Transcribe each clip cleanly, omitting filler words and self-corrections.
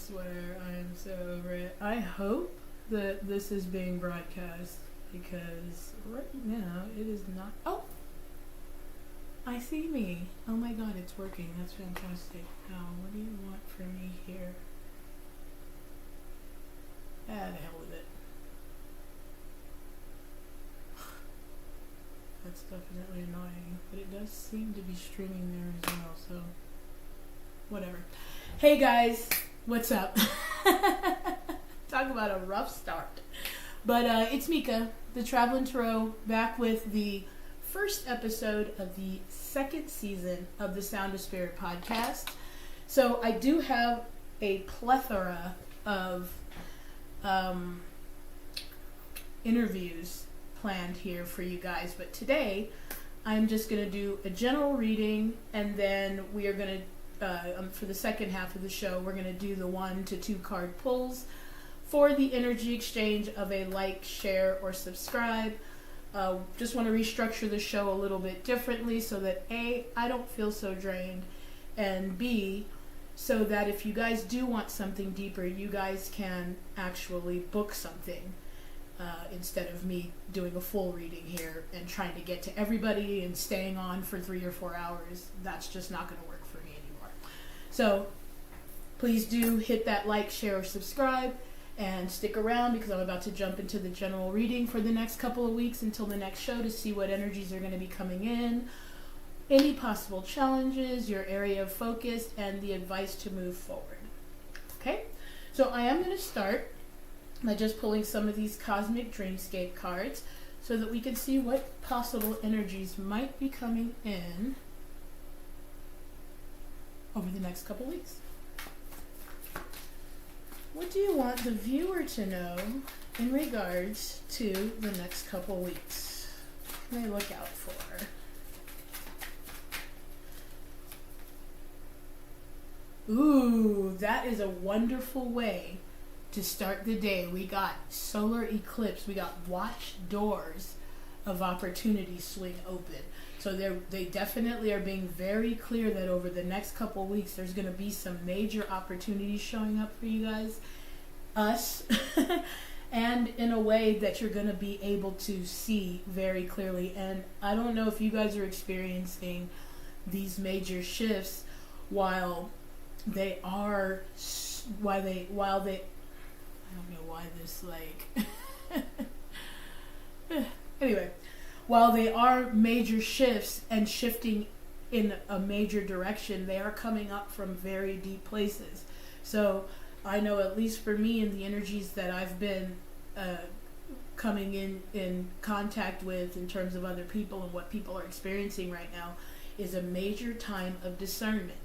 swear, I am so over it. I hope that this is being broadcast because right now it is not. Oh! I see me. Oh my god, it's working. That's fantastic. Now, what do you want from me here? Ah, the hell with it. That's definitely annoying, but it does seem to be streaming there as well, so whatever. Hey guys, what's up? Talk about a rough start. But it's Mika, the Traveling Tarot, back with the first episode of the second season of the Sound of Spirit podcast. So I do have a plethora of interviews planned here for you guys, but today I'm just going to do a general reading, and then we are going to, for the second half of the show, we're going to do the 1 to 2 card pulls for the energy exchange of a like, share, or subscribe. Just want to restructure the show a little bit differently so that A, I don't feel so drained, and B, so that if you guys do want something deeper, you guys can actually book something instead of me doing a full reading here and trying to get to everybody and staying on for 3 or 4 hours. That's just not going to work for me anymore. So please do hit that like, share, or subscribe, and stick around because I'm about to jump into the general reading for the next couple of weeks until the next show to see what energies are going to be coming in, any possible challenges, your area of focus, and the advice to move forward. Okay, so I am going to start by just pulling some of these Cosmic Dreamscape cards so that we can see what possible energies might be coming in over the next couple weeks. What do you want the viewer to know in regards to the next couple weeks? What can they look out for? Ooh, that is a wonderful way to start the day. We got solar eclipse. We got watch doors of opportunity swing open. So they definitely are being very clear that over the next couple weeks, there's going to be some major opportunities showing up for you guys, us, and in a way that you're going to be able to see very clearly. And I don't know if you guys are experiencing these major shifts while they are, I don't know why this, anyway, while they are major shifts and shifting in a major direction, they are coming up from very deep places. So I know, at least for me, in the energies that I've been coming in contact with in terms of other people and what people are experiencing right now, is a major time of discernment.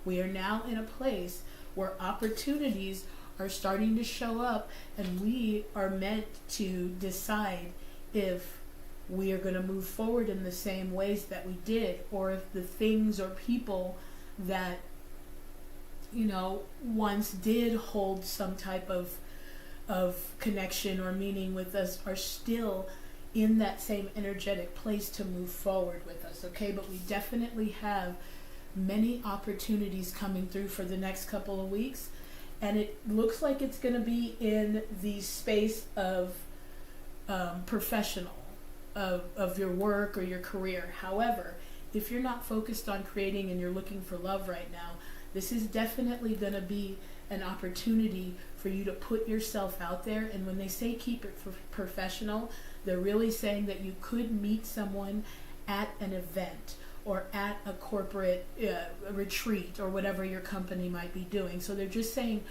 We are now in a place where opportunities are starting to show up, and we are meant to decide if we are going to move forward in the same ways that we did, or if the things or people that, once did hold some type of connection or meaning with us are still in that same energetic place to move forward with us, okay? But we definitely have many opportunities coming through for the next couple of weeks, and it looks like it's going to be in the space of professional, of your work or your career. However, if you're not focused on creating and you're looking for love right now, this is definitely going to be an opportunity for you to put yourself out there. And when they say keep it professional, they're really saying that you could meet someone at an event or at a corporate retreat or whatever your company might be doing. So they're just saying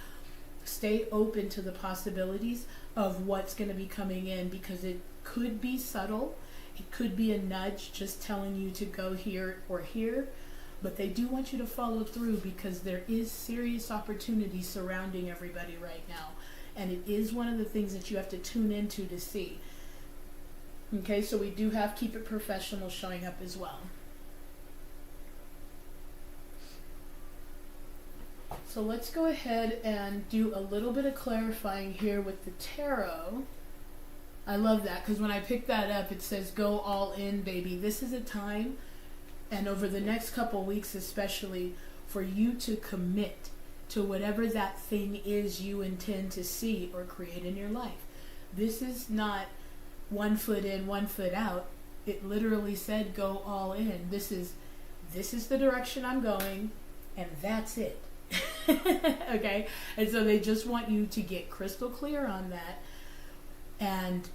stay open to the possibilities of what's going to be coming in, because it could be subtle. It could be a nudge just telling you to go here or here. But they do want you to follow through, because there is serious opportunity surrounding everybody right now. And it is one of the things that you have to tune into to see. Okay, so we do have keep it professional showing up as well. So let's go ahead and do a little bit of clarifying here with the tarot. I love that, because when I picked that up, it says go all in, baby. This is a time, and over the next couple weeks especially, for you to commit to whatever that thing is you intend to see or create in your life. This is not 1 foot in, 1 foot out. It literally said go all in. This is the direction I'm going, and that's it. Okay? And so they just want you to get crystal clear on that and,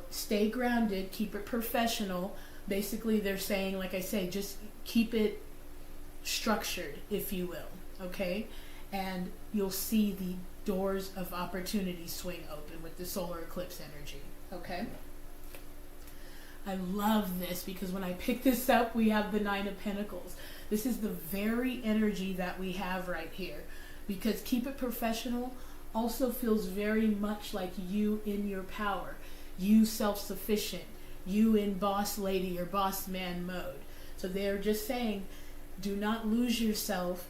stay grounded, keep it professional. Basically, they're saying, like I say, just keep it structured, if you will, okay? And you'll see the doors of opportunity swing open with the solar eclipse energy, okay? I love this because when I pick this up, we have the 9 of Pentacles. This is the very energy that we have right here, because keep it professional also feels very much like you in your power, you self-sufficient, you in boss lady or boss man mode. So they're just saying, do not lose yourself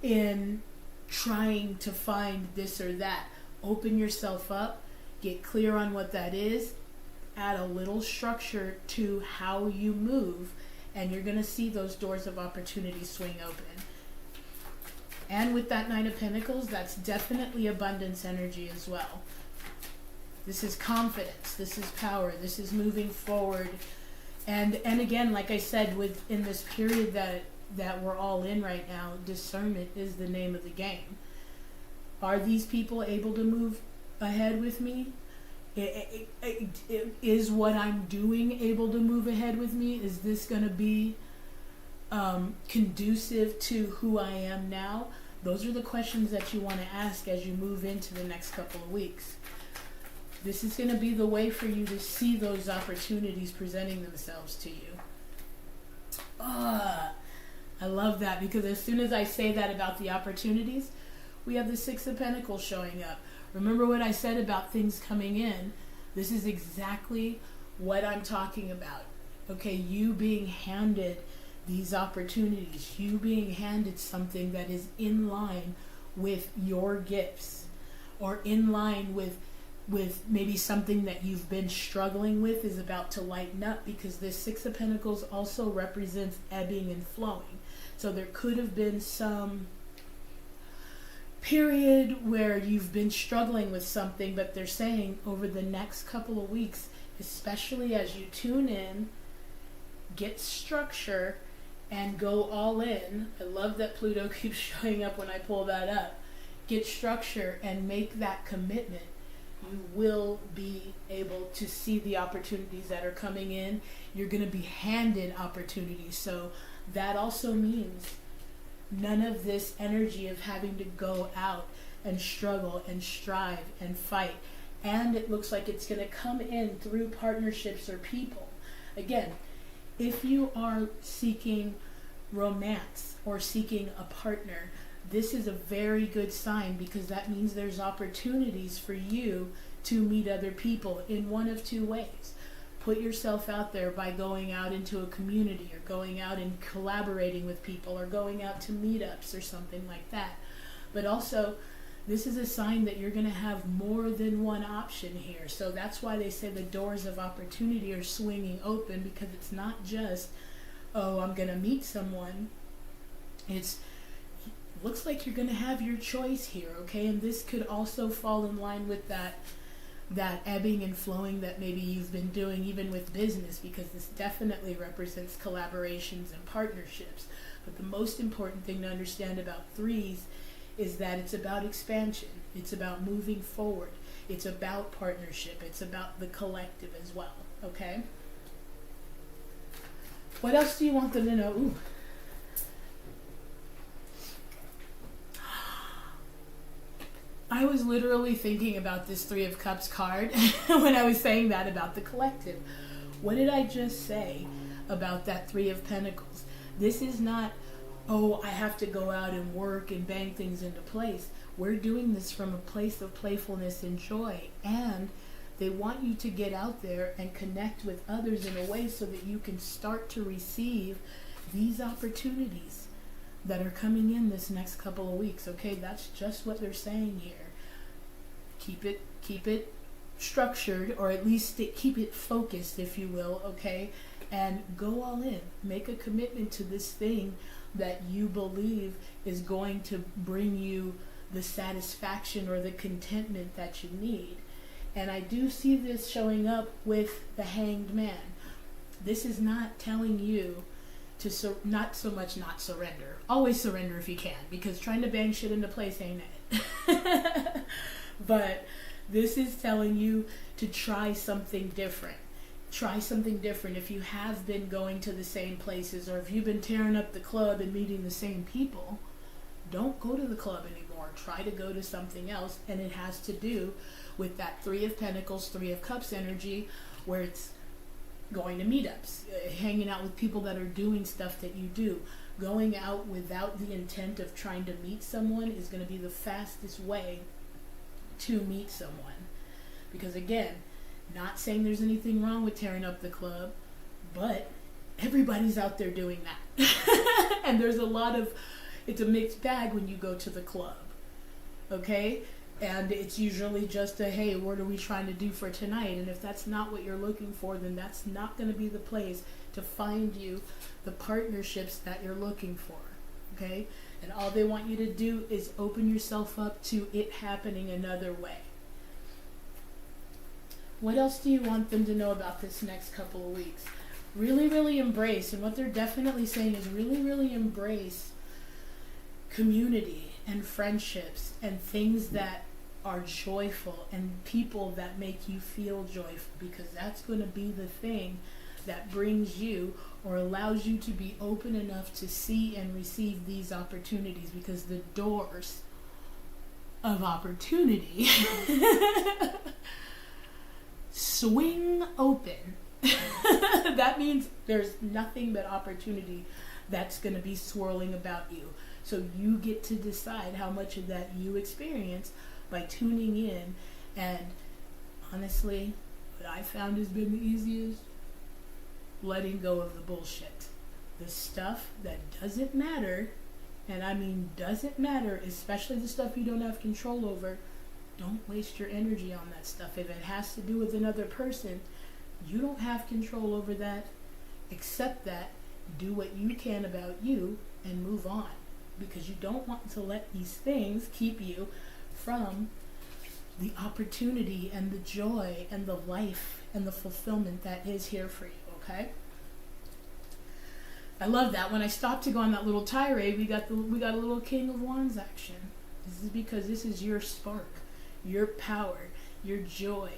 in trying to find this or that. Open yourself up, get clear on what that is, add a little structure to how you move, and you're going to see those doors of opportunity swing open. And with that 9 of Pentacles, that's definitely abundance energy as well. This is confidence, this is power, this is moving forward. And again, like I said, in this period that we're all in right now, discernment is the name of the game. Are these people able to move ahead with me? Is what I'm doing able to move ahead with me? Is this going to be conducive to who I am now? Those are the questions that you want to ask as you move into the next couple of weeks. This is going to be the way for you to see those opportunities presenting themselves to you. I love that, because as soon as I say that about the opportunities, we have the 6 of Pentacles showing up. Remember what I said about things coming in? This is exactly what I'm talking about. Okay, you being handed these opportunities, you being handed something that is in line with your gifts, or in line with maybe something that you've been struggling with is about to lighten up, because this 6 of Pentacles also represents ebbing and flowing. So there could have been some period where you've been struggling with something, but they're saying over the next couple of weeks, especially as you tune in, get structure, and go all in. I love that Pluto keeps showing up when I pull that up. Get structure and make that commitment. You will be able to see the opportunities that are coming in. You're going to be handed opportunities. So that also means none of this energy of having to go out and struggle and strive and fight. And it looks like it's going to come in through partnerships or people. Again, if you are seeking romance or seeking a partner, this is a very good sign, because that means there's opportunities for you to meet other people in one of 2 ways. Put yourself out there by going out into a community, or going out and collaborating with people, or going out to meetups or something like that. But also, this is a sign that you're going to have more than one option here. So that's why they say the doors of opportunity are swinging open, because it's not just, oh, I'm going to meet someone. It's looks like you're going to have your choice here, okay? And this could also fall in line with that ebbing and flowing that maybe you've been doing even with business, because this definitely represents collaborations and partnerships. But the most important thing to understand about 3s is that it's about expansion. It's about moving forward. It's about partnership. It's about the collective as well, okay? What else do you want them to know? Ooh. I was literally thinking about this 3 of Cups card when I was saying that about the collective. What did I just say about that 3 of Pentacles? This is not, oh, I have to go out and work and bang things into place. We're doing this from a place of playfulness and joy. And they want you to get out there and connect with others in a way so that you can start to receive these opportunities that are coming in this next couple of weeks. Okay, that's just what they're saying here. Keep it structured, or at least keep it focused, if you will, okay? And go all in. Make a commitment to this thing that you believe is going to bring you the satisfaction or the contentment that you need. And I do see this showing up with the Hanged Man. This is not telling you to not so much not surrender. Always surrender if you can, because trying to bang shit into place ain't it. But this is telling you to try something different. Try something different. If you have been going to the same places, or if you've been tearing up the club and meeting the same people, don't go to the club anymore. Try to go to something else. And it has to do with that Three of Pentacles, Three of Cups energy, where it's going to meetups, hanging out with people that are doing stuff that you do. Going out without the intent of trying to meet someone is going to be the fastest way to meet someone. Because again, not saying there's anything wrong with tearing up the club, but everybody's out there doing that. And there's it's a mixed bag when you go to the club. Okay? And it's usually just a, hey, what are we trying to do for tonight? And if that's not what you're looking for, then that's not going to be the place to find you the partnerships that you're looking for. Okay? And all they want you to do is open yourself up to it happening another way. What else do you want them to know about this next couple of weeks? Really, really embrace, and what they're definitely saying is really, really embrace community and friendships and things that are joyful and people that make you feel joyful, because that's going to be the thing that brings you or allows you to be open enough to see and receive these opportunities, because the doors of opportunity swing open. That means there's nothing but opportunity that's going to be swirling about you. So you get to decide how much of that you experience by tuning in. And honestly, what I found has been the easiest: letting go of the bullshit. The stuff that doesn't matter, and I mean doesn't matter, especially the stuff you don't have control over. Don't waste your energy on that stuff. If it has to do with another person, you don't have control over that. Accept that. Do what you can about you and move on. Because you don't want to let these things keep you from the opportunity and the joy and the life and the fulfillment that is here for you, okay? I love that. When I stopped to go on that little tirade, we got a little King of Wands action. This is because this is your spark, your power, your joy,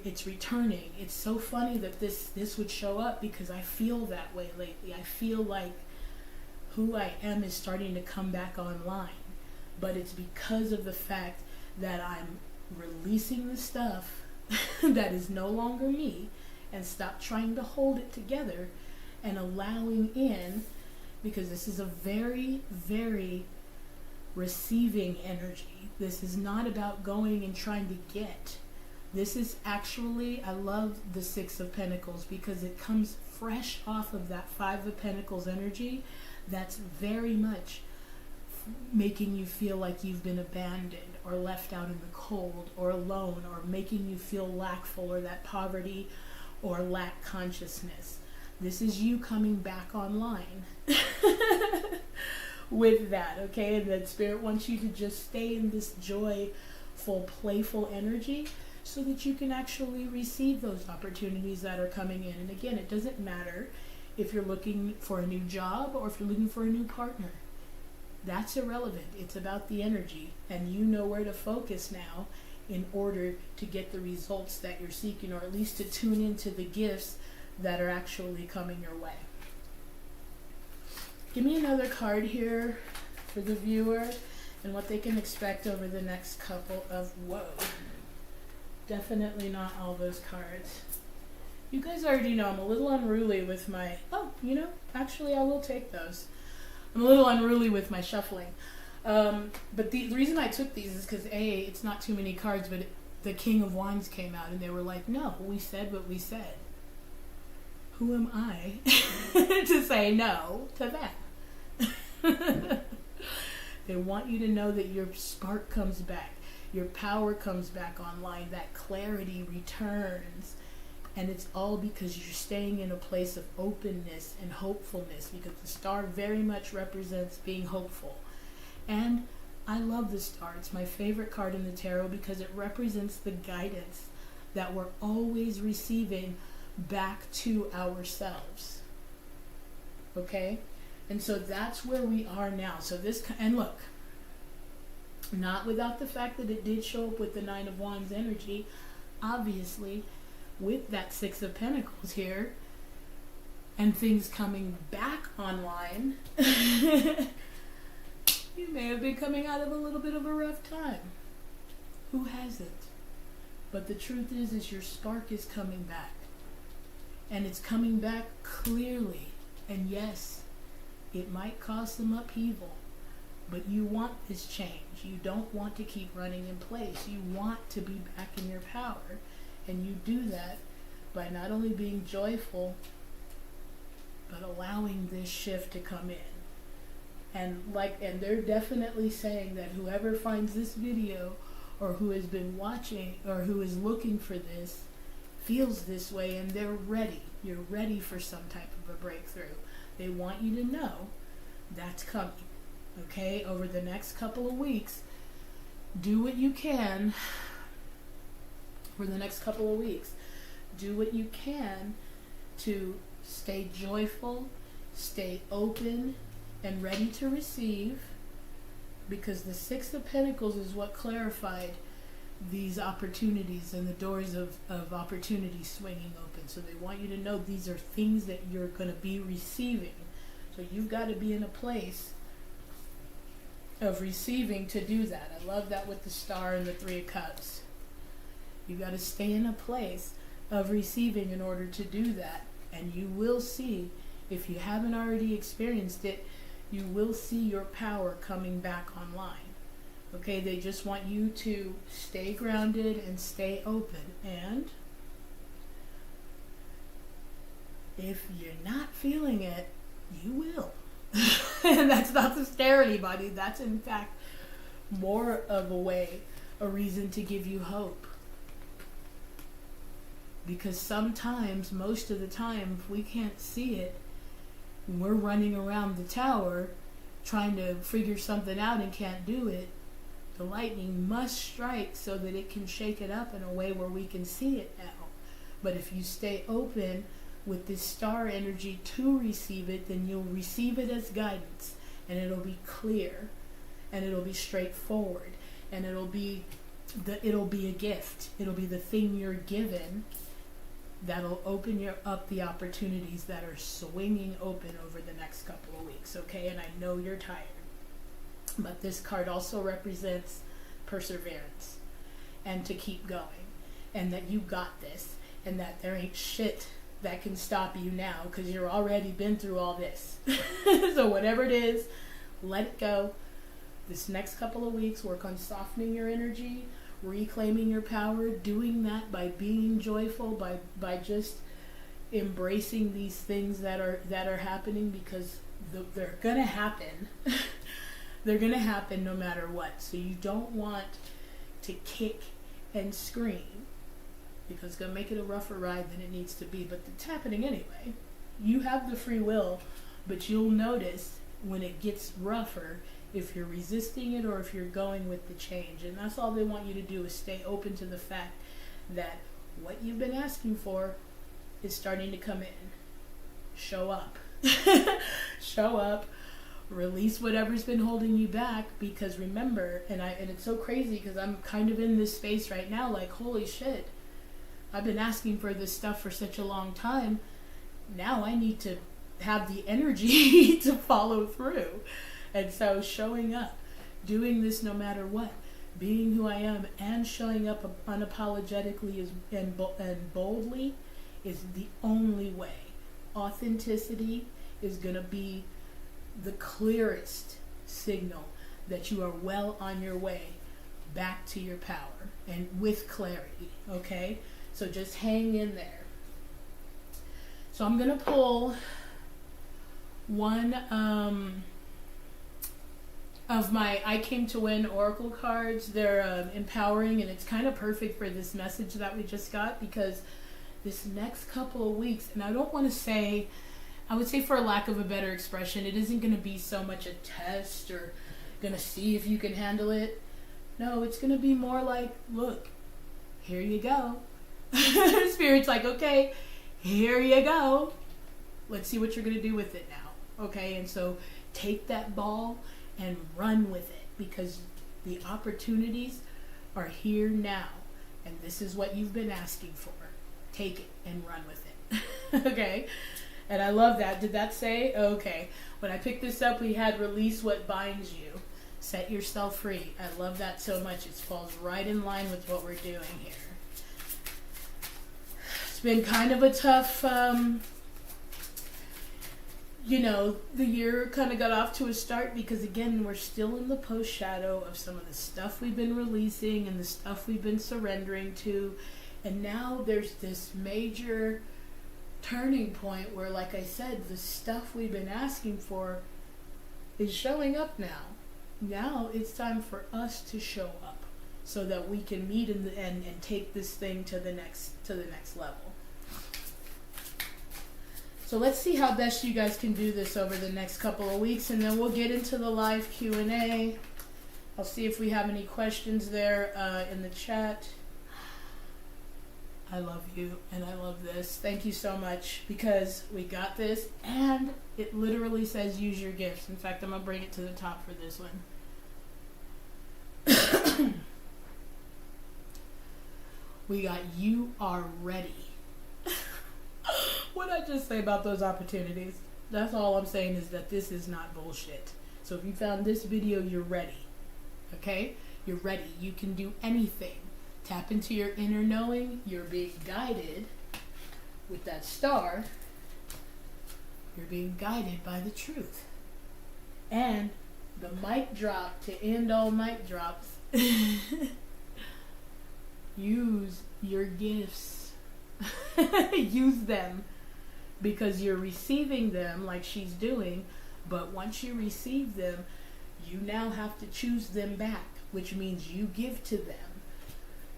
it's returning. It's so funny that this would show up, because I feel that way lately. I feel like who I am is starting to come back online, but it's because of the fact that I'm releasing the stuff that is no longer me, and stop trying to hold it together and allowing in, because this is a very, very receiving energy. This is not about going and trying to get. This is actually, I love the Six of Pentacles, because it comes fresh off of that Five of Pentacles energy. That's very much making you feel like you've been abandoned or left out in the cold or alone, or making you feel lackful, or that poverty or lack consciousness. This is you coming back online with that, okay? And that Spirit wants you to just stay in this joyful, playful energy, so that you can actually receive those opportunities that are coming in. And again, it doesn't matter if you're looking for a new job or if you're looking for a new partner. That's irrelevant. It's about the energy, and you know where to focus now in order to get the results that you're seeking, or at least to tune into the gifts that are actually coming your way. Give me another card here for the viewer and what they can expect over the next couple of, definitely not all those cards. You guys already know I'm a little unruly with my, actually I will take those. I'm a little unruly with my shuffling. But the reason I took these is because A, it's not too many cards, but the King of Wands came out and they were like, no, we said what we said. Who am I to say no to that? They want you to know that your spark comes back. Your power comes back online. That clarity returns. And it's all because you're staying in a place of openness and hopefulness, because the star very much represents being hopeful. And I love the star. It's my favorite card in the tarot because it represents the guidance that we're always receiving back to ourselves. Okay? And so that's where we are now. So this, and look, not without the fact that it did show up with the Nine of Wands energy, obviously, with that Six of Pentacles here, and things coming back online, you may have been coming out of a little bit of a rough time. Who hasn't? But the truth is your spark is coming back. And it's coming back clearly. And yes, it might cause some upheaval, but you want this change. You don't want to keep running in place. You want to be back in your power. And you do that by not only being joyful, but allowing this shift to come in. And they're definitely saying that whoever finds this video, or who has been watching, or who is looking for this, feels this way, and they're ready. You're ready for some type of a breakthrough. They want you to know that's coming. Okay? Over the next couple of weeks, do what you can. For the next couple of weeks, do what you can to stay joyful, stay open, and ready to receive, because the Six of Pentacles is what clarified these opportunities and the doors of opportunity swinging open. So they want you to know these are things that you're going to be receiving. So you've got to be in a place of receiving to do that. I love that with the Star and the Three of Cups. You've got to stay in a place of receiving in order to do that. And you will see, if you haven't already experienced it, you will see your power coming back online. Okay, they just want you to stay grounded and stay open. And if you're not feeling it, you will. And that's not to scare anybody. That's in fact more of a reason to give you hope. Because sometimes, most of the time, if we can't see it, we're running around the tower trying to figure something out and can't do it. The lightning must strike so that it can shake it up in a way where we can see it now. But if you stay open with this star energy to receive it, then you'll receive it as guidance, and it'll be clear, and it'll be straightforward, and it'll be a gift. It'll be the thing you're given that'll open up the opportunities that are swinging open over the next couple of weeks, okay? And I know you're tired, but this card also represents perseverance and to keep going, and that you got this, and that there ain't shit that can stop you now, because you're already been through all this. So whatever it is, let it go. This next couple of weeks, work on softening your energy, reclaiming your power, doing that by being joyful, by just embracing these things that are happening, because they're gonna happen. They're gonna happen no matter what. So you don't want to kick and scream, because it's gonna make it a rougher ride than it needs to be. But it's happening anyway. You have the free will, but you'll notice when it gets rougher if you're resisting it or if you're going with the change. And that's all they want you to do, is stay open to the fact that what you've been asking for is starting to come in. Show up. Show up. Release whatever's been holding you back, because remember, and it's so crazy because I'm kind of in this space right now, like, holy shit, I've been asking for this stuff for such a long time. Now I need to have the energy to follow through. And so showing up, doing this no matter what, being who I am, and showing up unapologetically and boldly is the only way. Authenticity is going to be the clearest signal that you are well on your way back to your power, and with clarity, okay? So just hang in there. So I'm going to pull one of my I Came to Win Oracle cards. They're empowering, and it's kind of perfect for this message that we just got, because this next couple of weeks, and I don't want to say, I would say for a lack of a better expression, it isn't going to be so much a test or going to see if you can handle it. No, it's going to be more like, look, here you go. Spirit's like, okay, here you go. Let's see what you're going to do with it now. Okay, and so take that ball and run with it, because the opportunities are here now. And this is what you've been asking for. Take it and run with it. Okay? And I love that. Did that say? Okay. When I picked this up, we had release what binds you. Set yourself free. I love that so much. It falls right in line with what we're doing here. It's been kind of a tough, the year kind of got off to a start because, again, we're still in the post-shadow of some of the stuff we've been releasing and the stuff we've been surrendering to. And now there's this major turning point where, like I said, the stuff we've been asking for is showing up now. Now it's time for us to show up so that we can meet in the end and take this thing to the next level. So let's see how best you guys can do this over the next couple of weeks, and then we'll get into the live Q&A. I'll see if we have any questions there in the chat. I love you, and I love this. Thank you so much, because we got this, and it literally says use your gifts. In fact, I'm going to bring it to the top for this one. We got you are ready. What did I just say about those opportunities? That's all I'm saying, is that this is not bullshit. So if you found this video, you're ready. Okay? You're ready. You can do anything. Tap into your inner knowing. You're being guided with that star. You're being guided by the truth. And the mic drop to end all mic drops. Use your gifts. Use them. Because you're receiving them like she's doing. But once you receive them, you now have to choose them back. Which means you give to them.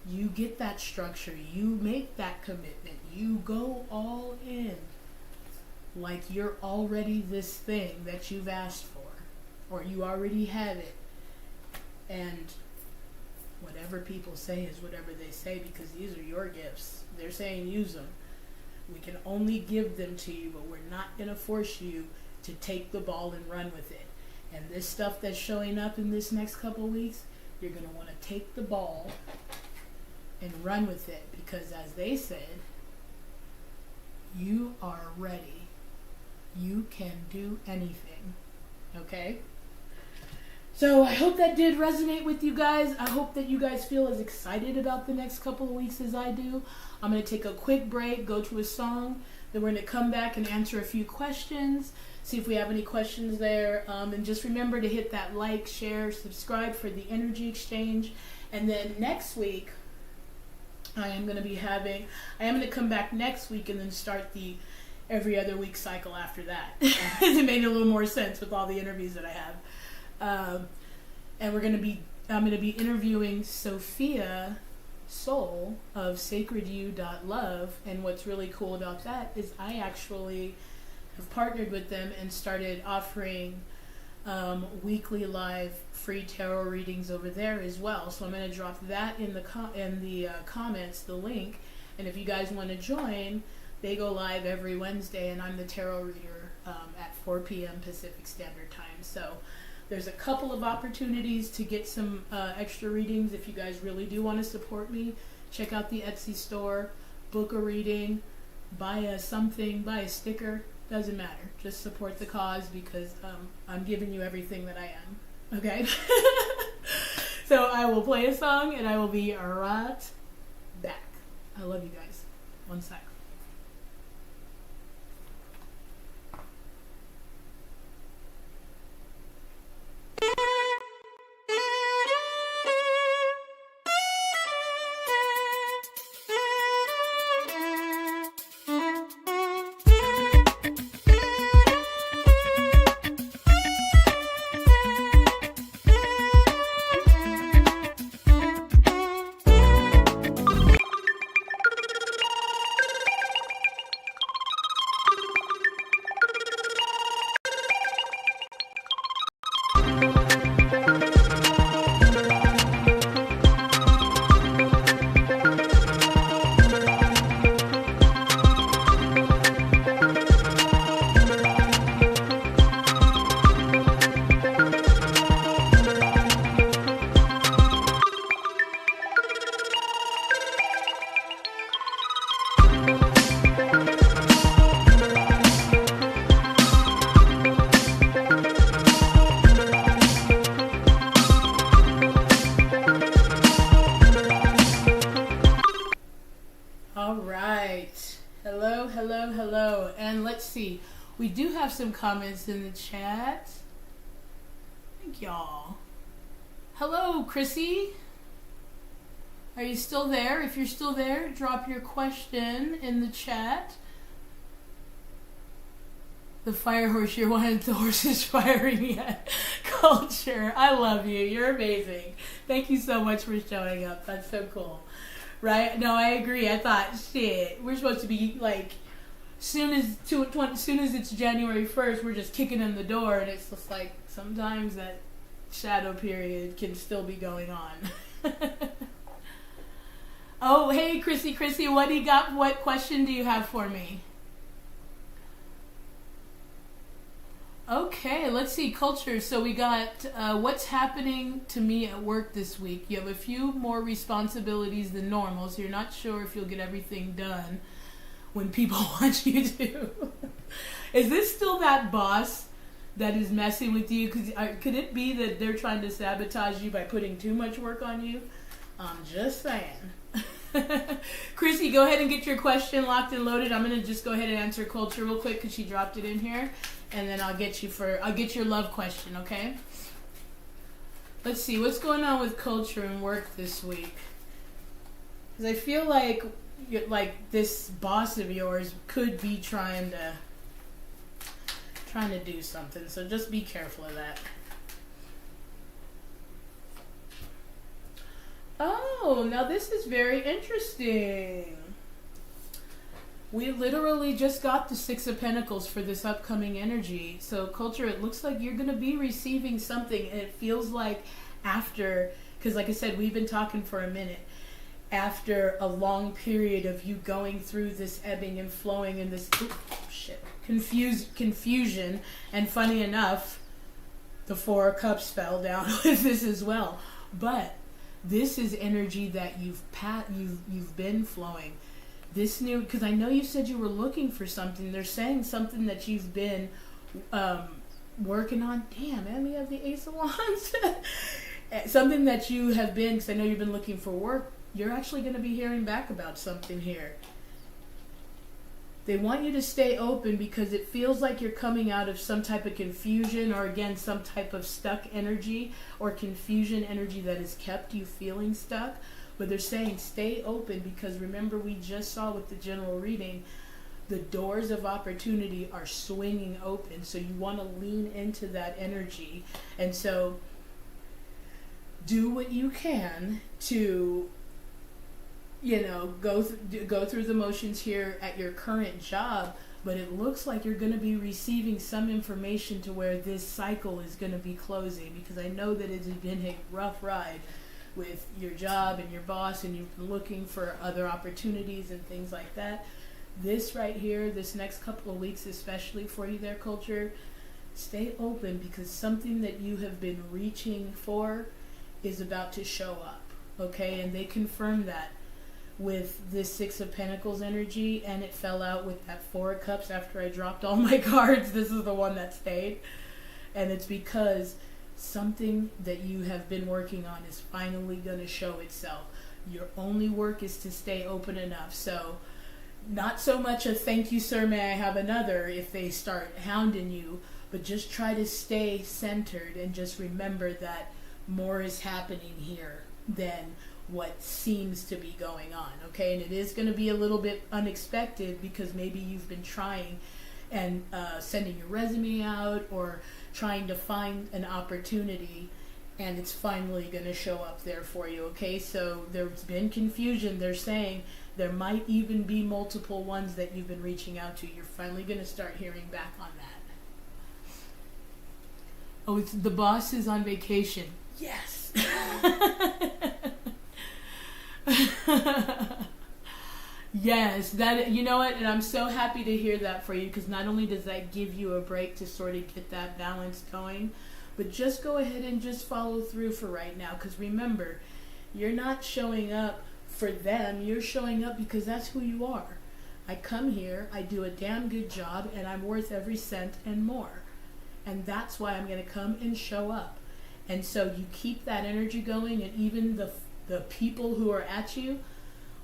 You get that structure. You make that commitment. You go all in. Like you're already this thing that you've asked for. Or you already have it. And whatever people say is whatever they say, because these are your gifts. They're saying use them. We can only give them to you, but we're not going to force you to take the ball and run with it. And this stuff that's showing up in this next couple of weeks, you're going to want to take the ball and run with it, because as they said, you are ready. You can do anything. Okay? So I hope that did resonate with you guys. I hope that you guys feel as excited about the next couple of weeks as I do. I'm going to take a quick break, go to a song, then we're going to come back and answer a few questions, see if we have any questions there. And just remember to hit that like, share, subscribe for the energy exchange. And then next week, I am going to come back next week and then start the every other week cycle after that. It made a little more sense with all the interviews that I have. And I'm going to be interviewing Sophia Soul of sacredyou.love. And what's really cool about that is I actually have partnered with them and started offering weekly live free tarot readings over there as well. So I'm going to drop that in the comments, the link. And if you guys want to join, they go live every Wednesday, and I'm the tarot reader at 4 p.m. Pacific Standard Time. So there's a couple of opportunities to get some extra readings. If you guys really do want to support me, check out the Etsy store, book a reading, buy a sticker. Doesn't matter. Just support the cause, because I'm giving you everything that I am. Okay? So I will play a song and I will be right back. I love you guys. One sec. Hello, hello, hello. And let's see. We do have some comments in the chat. Thank y'all. Hello, Chrissy. Are you still there? If you're still there, drop your question in the chat. The fire horse, you're one of the horses firing yet. Culture. I love you. You're amazing. Thank you so much for showing up. That's so cool. Right? No, I agree. I thought, shit, we're supposed to be like, soon as it's January 1st, we're just kicking in the door, and it's just like sometimes that shadow period can still be going on. Oh, hey, Chrissy, what do you got? What question do you have for me? Okay, let's see, culture. So we got what's happening to me at work this week. You have a few more responsibilities than normal, so you're not sure if you'll get everything done when people want you to. Is this still that boss that is messing with you? Could it be that they're trying to sabotage you by putting too much work on you? I'm just saying. Chrissy, go ahead and get your question locked and loaded. I'm going to just go ahead and answer culture real quick because she dropped it in here. And then I'll get your love question, okay? Let's see, what's going on with culture and work this week? Because I feel like this boss of yours could be trying to do something. So just be careful of that. Oh, now this is very interesting. We literally just got the Six of Pentacles for this upcoming energy. So culture, it looks like you're going to be receiving something. And it feels like after, because like I said, we've been talking for a minute. After a long period of you going through this ebbing and flowing and this confusion. And funny enough, the Four of Cups fell down with this as well. But this is energy that you've been flowing. This new, because I know you said you were looking for something. They're saying something that you've been working on. Damn, man, we have the Ace of Wands. Something that you have been, because I know you've been looking for work. You're actually going to be hearing back about something here. They want you to stay open because it feels like you're coming out of some type of confusion or, again, some type of stuck energy or confusion energy that has kept you feeling stuck. But they're saying stay open because remember we just saw with the general reading, the doors of opportunity are swinging open. So you want to lean into that energy. And so do what you can to, go through the motions here at your current job. But it looks like you're going to be receiving some information to where this cycle is going to be closing, because I know that it's been a rough ride with your job and your boss, and you've been looking for other opportunities and things like that. This right here, this next couple of weeks, especially for you there, culture, stay open because something that you have been reaching for is about to show up, okay? And they confirmed that with this Six of Pentacles energy, and it fell out with that Four of Cups after I dropped all my cards. This is the one that stayed. And it's because something that you have been working on is finally going to show itself. Your only work is to stay open enough. So not so much a thank you, sir, may I have another if they start hounding you, but just try to stay centered and just remember that more is happening here than what seems to be going on, okay? And it is going to be a little bit unexpected because maybe you've been trying and sending your resume out or trying to find an opportunity, and it's finally going to show up there for you, okay? So there's been confusion. They're saying there might even be multiple ones that you've been reaching out to. You're finally going to start hearing back on that. Oh, it's the boss is on vacation. Yes. Yes, that, you know what, and I'm so happy to hear that for you, because not only does that give you a break to sort of get that balance going, but just go ahead and just follow through for right now, because remember, you're not showing up for them, you're showing up because that's who you are. I come here, I do a damn good job, and I'm worth every cent and more, and that's why I'm going to come and show up. And so you keep that energy going, and even the people who are at you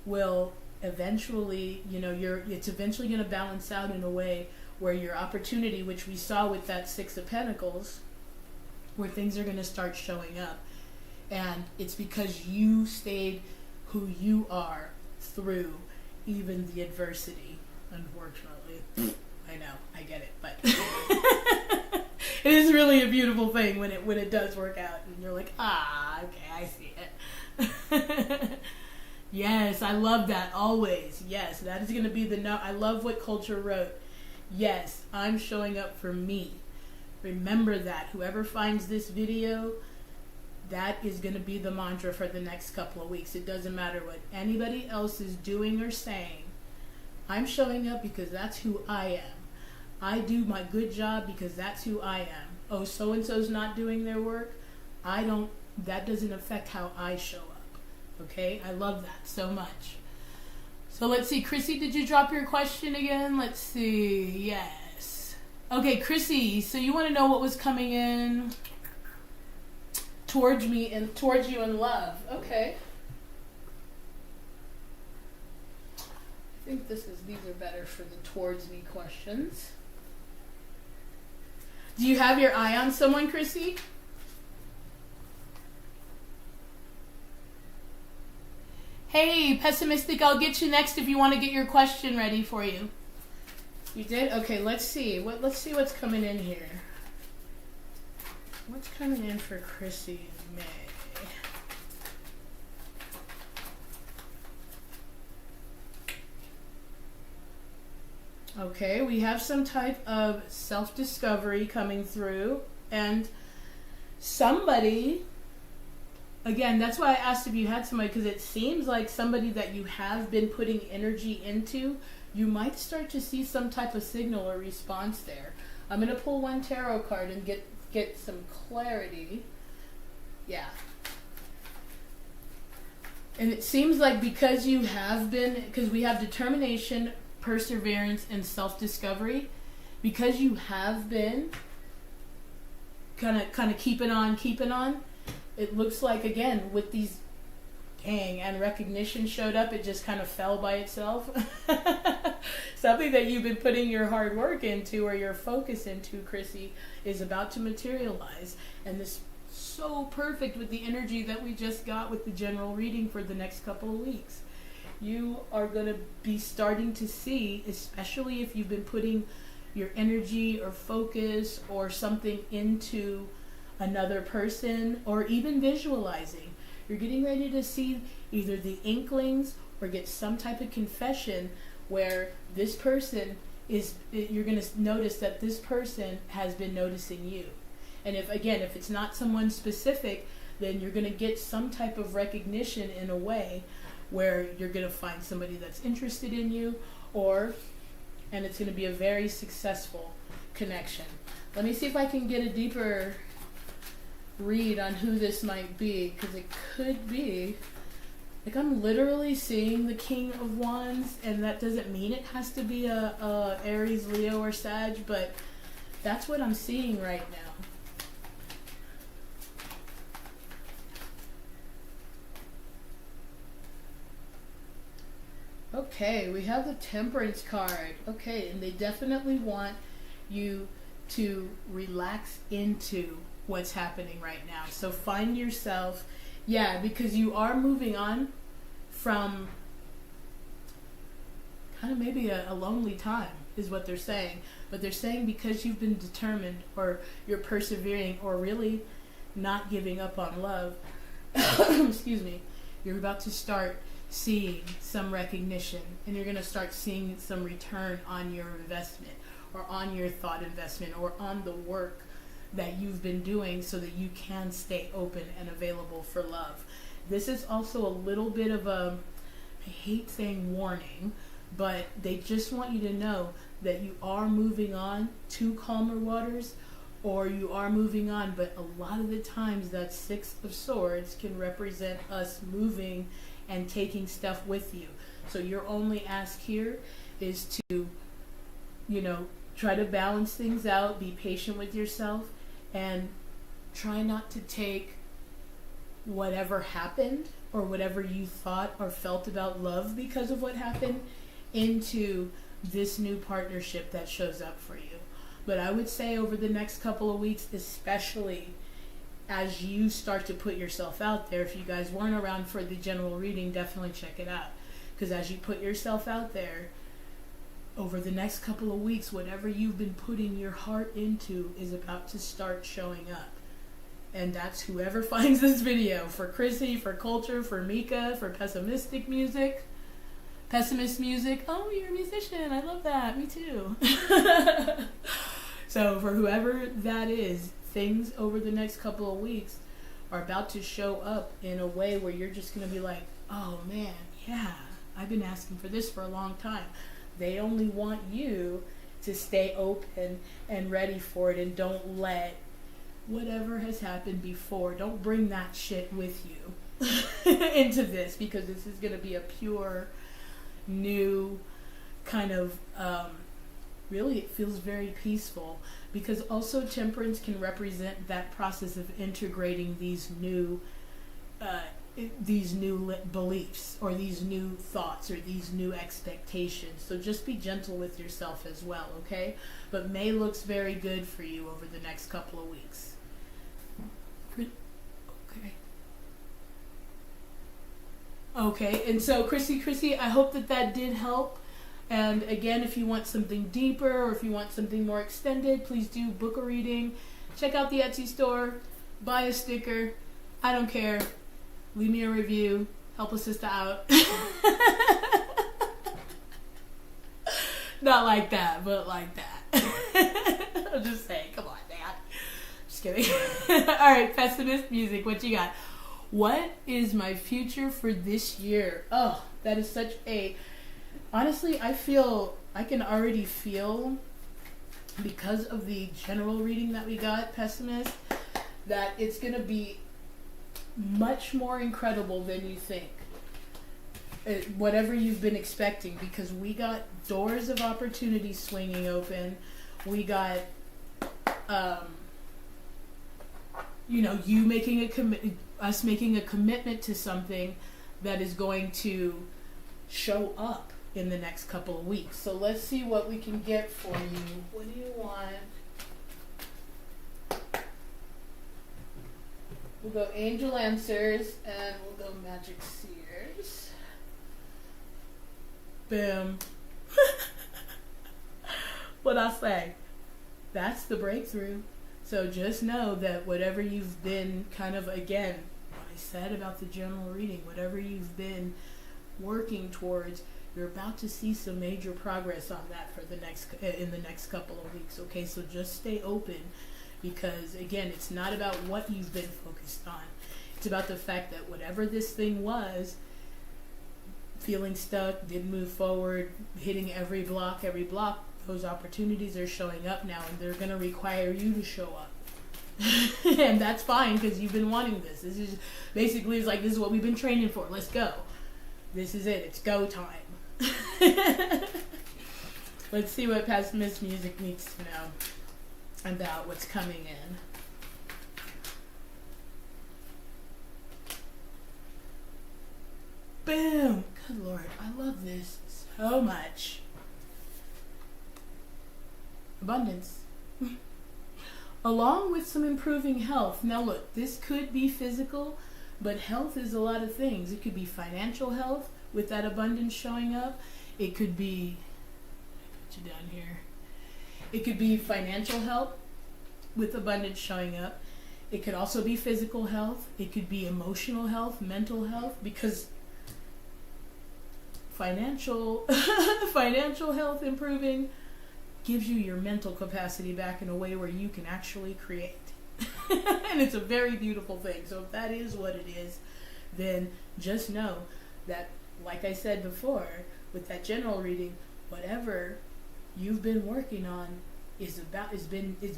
will eventually, it's eventually going to balance out in a way where your opportunity, which we saw with that Six of Pentacles, where things are going to start showing up. And it's because you stayed who you are through even the adversity, unfortunately. I know, I get it, but it is really a beautiful thing when it does work out and you're like, okay, I see it. Yes, I love that, always. Yes, that is going to be I love what Culture wrote. Yes, I'm showing up for me. Remember that. Whoever finds this video, that is going to be the mantra for the next couple of weeks. It doesn't matter what anybody else is doing or saying. I'm showing up because that's who I am. I do my good job because that's who I am. Oh, so-and-so's not doing their work. That doesn't affect how I show up. Okay? I love that so much. So let's see. Chrissy, did you drop your question again? Let's see. Yes. Okay, Chrissy, so you want to know what was coming in towards me and towards you in love. Okay. I think these are better for the towards me questions. Do you have your eye on someone, Chrissy? Hey, Pessimistic, I'll get you next if you want to get your question ready for you. You did? Okay, let's see. Let's see what's coming in here. What's coming in for Chrissy in May? Okay, we have some type of self-discovery coming through, and somebody, again, that's why I asked if you had somebody, because it seems like somebody that you have been putting energy into, you might start to see some type of signal or response there. I'm going to pull one tarot card and get some clarity. Yeah. And it seems like because we have determination, perseverance, and self-discovery, because you have been kind of keeping on, it looks like, again, with these and recognition showed up, it just kind of fell by itself. Something that you've been putting your hard work into or your focus into, Chrissy, is about to materialize. And this so perfect with the energy that we just got with the general reading for the next couple of weeks. You are going to be starting to see, especially if you've been putting your energy or focus or something into another person, or even visualizing. You're getting ready to see either the inklings or get some type of confession where this person you're going to notice that this person has been noticing you. And if it's not someone specific, then you're going to get some type of recognition in a way where you're going to find somebody that's interested in you, and it's going to be a very successful connection. Let me see if I can get a deeper read on who this might be, because it could be, like, I'm literally seeing the King of Wands, and that doesn't mean it has to be a Aries, Leo, or Sag, but that's what I'm seeing right now. Okay, we have the Temperance card. Okay, and they definitely want you to relax into what's happening right now. So find yourself, because you are moving on from kind of maybe a lonely time is what they're saying. But they're saying because you've been determined, or you're persevering, or really not giving up on love, excuse me, you're about to start seeing some recognition, and you're going to start seeing some return on your investment, or on your thought investment, or on the work that you've been doing, so that you can stay open and available for love. This is also a little bit of I hate saying warning, but they just want you to know that you are moving on to calmer waters, or you are moving on, but a lot of the times that Six of Swords can represent us moving and taking stuff with you. So your only ask here is to, try to balance things out, be patient with yourself, and try not to take whatever happened or whatever you thought or felt about love because of what happened into this new partnership that shows up for you. But I would say over the next couple of weeks, especially as you start to put yourself out there, if you guys weren't around for the general reading, definitely check it out. Because as you put yourself out there, over the next couple of weeks, whatever you've been putting your heart into is about to start showing up. And that's whoever finds this video. For Chrissy, for Culture, for Mika, for Pessimist Music. Oh, you're a musician. I love that. Me too. So for whoever that is, things over the next couple of weeks are about to show up in a way where you're just going to be like, oh man, yeah, I've been asking for this for a long time. They only want you to stay open and ready for it, and don't let whatever has happened before, don't bring that shit with you into this, because this is going to be a pure, new kind of, really it feels very peaceful, because also Temperance can represent that process of integrating these new beliefs, or these new thoughts, or these new expectations. So just be gentle with yourself as well, okay? But May looks very good for you over the next couple of weeks. Okay, and so Chrissy, I hope that did help. And again, if you want something deeper, or if you want something more extended, please do book a reading. Check out the Etsy store, buy a sticker. I don't care. Leave me a review. Help a sister out. Not like that, but like that. I'm just saying, come on, man. Just kidding. Alright, Pessimist Music, what you got? What is my future for this year? Oh, that is such a... Honestly, I can already feel, because of the general reading that we got, Pessimist, that it's going to be much more incredible than you think. Whatever you've been expecting, because we got doors of opportunity swinging open. We got, you making us making a commitment to something that is going to show up in the next couple of weeks. So let's see what we can get for you. What do you want? We'll go Angel Answers, and we'll go Magic Seers. Boom. What I say? That's the breakthrough. So just know that whatever you've been kind of, again, what I said about the general reading, whatever you've been working towards, you're about to see some major progress on that for in the next couple of weeks. Okay, so just stay open, because again, it's not about what you've been focused on. It's about the fact that whatever this thing was, feeling stuck, didn't move forward, hitting every block, those opportunities are showing up now, and they're going to require you to show up. And that's fine, because you've been wanting this. This is basically, it's like, this is what we've been training for. Let's go. This is it. It's go time. Let's see what Pessimist Music needs to know about what's coming in. Boom! Good Lord, I love this so much. Abundance. Along with some improving health. Now look, this could be physical, but health is a lot of things. It could be financial health with that abundance showing up. It could be, put you down here. It could be financial health with abundance showing up. It could also be physical health. It could be emotional health, mental health, because financial health improving gives you your mental capacity back in a way where you can actually create. And it's a very beautiful thing. So if that is what it is, then just know that, like I said before, with that general reading, whatever you've been working on is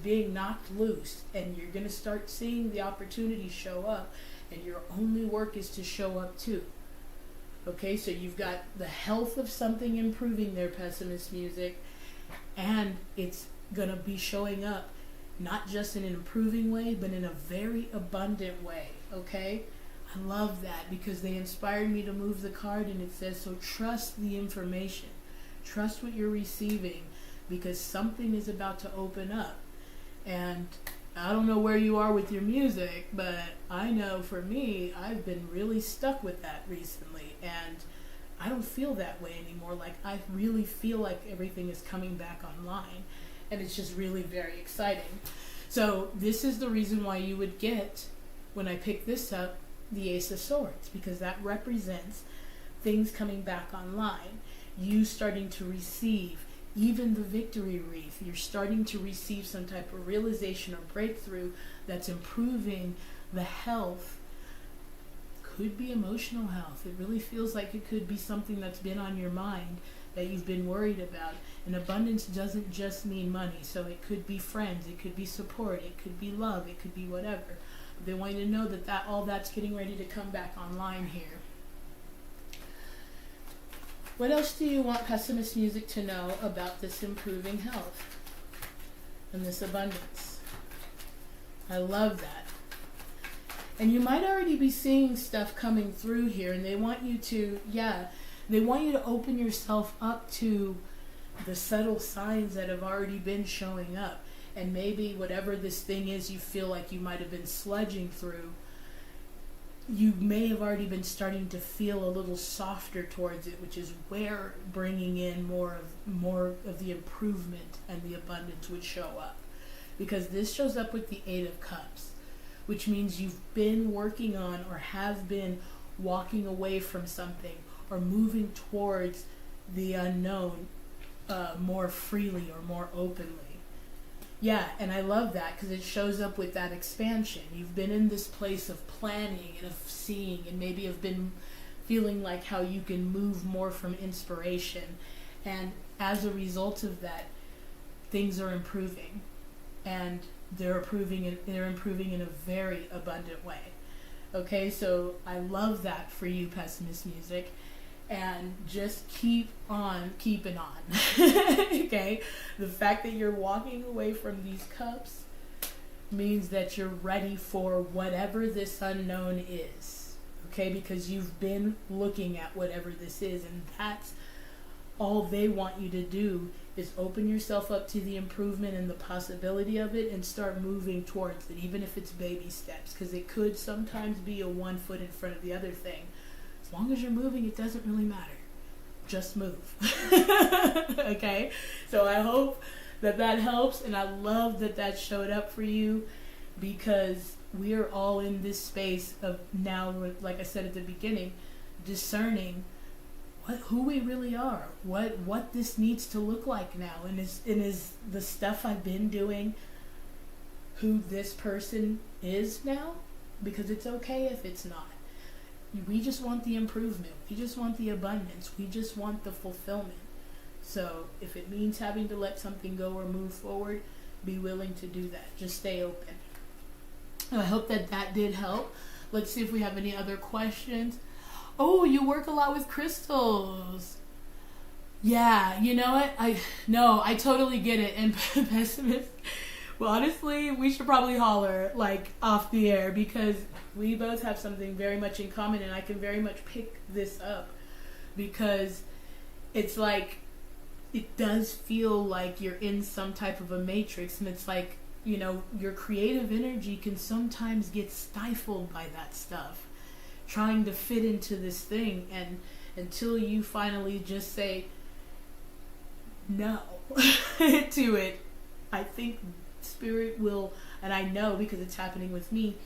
being knocked loose, and you're going to start seeing the opportunities show up, and your only work is to show up too. Okay, so you've got the health of something improving there, Pessimist Music, and it's going to be showing up not just in an improving way, but in a very abundant way, okay? I love that because they inspired me to move the card, and it says, so trust the information. Trust what you're receiving because something is about to open up. And I don't know where you are with your music, but I know for me, I've been really stuck with that recently. And I don't feel that way anymore. Like, I really feel like everything is coming back online. And it's just really very exciting. So this is the reason why you would get, when I pick this up, the Ace of Swords, because that represents things coming back online. You starting to receive even the victory wreath. You're starting to receive some type of realization or breakthrough that's improving the health. Could be emotional health. It really feels like it could be something that's been on your mind that you've been worried about. And abundance doesn't just mean money. So it could be friends, it could be support, it could be love, it could be whatever. They want you to know that all that's getting ready to come back online here. What else do you want Pessimist Music to know about this improving health and this abundance? I love that. And you might already be seeing stuff coming through here, and they want you to, they want you to open yourself up to the subtle signs that have already been showing up. And maybe whatever this thing is you feel like you might have been sludging through, you may have already been starting to feel a little softer towards it, which is where bringing in more of the improvement and the abundance would show up. Because this shows up with the Eight of Cups, which means you've been working on or have been walking away from something or moving towards the unknown more freely or more openly. Yeah, and I love that because it shows up with that expansion. You've been in this place of planning and of seeing, and maybe have been feeling like how you can move more from inspiration. And as a result of that, things are improving. And they're improving in a very abundant way. Okay, so I love that for you, Pessimist Music. And just keep on keeping on. Okay? The fact that you're walking away from these cups means that you're ready for whatever this unknown is. Okay? Because you've been looking at whatever this is, and that's all they want you to do is open yourself up to the improvement and the possibility of it and start moving towards it, even if it's baby steps, because it could sometimes be a one foot in front of the other thing. As long as you're moving, it doesn't really matter. Just move. Okay? So I hope that helps, and I love that showed up for you, because we are all in this space of now, like I said at the beginning, discerning who we really are, what this needs to look like now, and is the stuff I've been doing who this person is now? Because it's okay if it's not. We just want the improvement. We just want the abundance. We just want the fulfillment. So if it means having to let something go or move forward, be willing to do that. Just stay open. I hope that did help. Let's see if we have any other questions. Oh, you work a lot with crystals. Yeah, you know what? I totally get it. And Pessimist, well, honestly, we should probably holler, like, off the air, because we both have something very much in common, and I can very much pick this up, because it's like, it does feel like you're in some type of a matrix, and it's like, you know, your creative energy can sometimes get stifled by that stuff, trying to fit into this thing, and until you finally just say no to it, I think Spirit will, and I know because it's happening with me,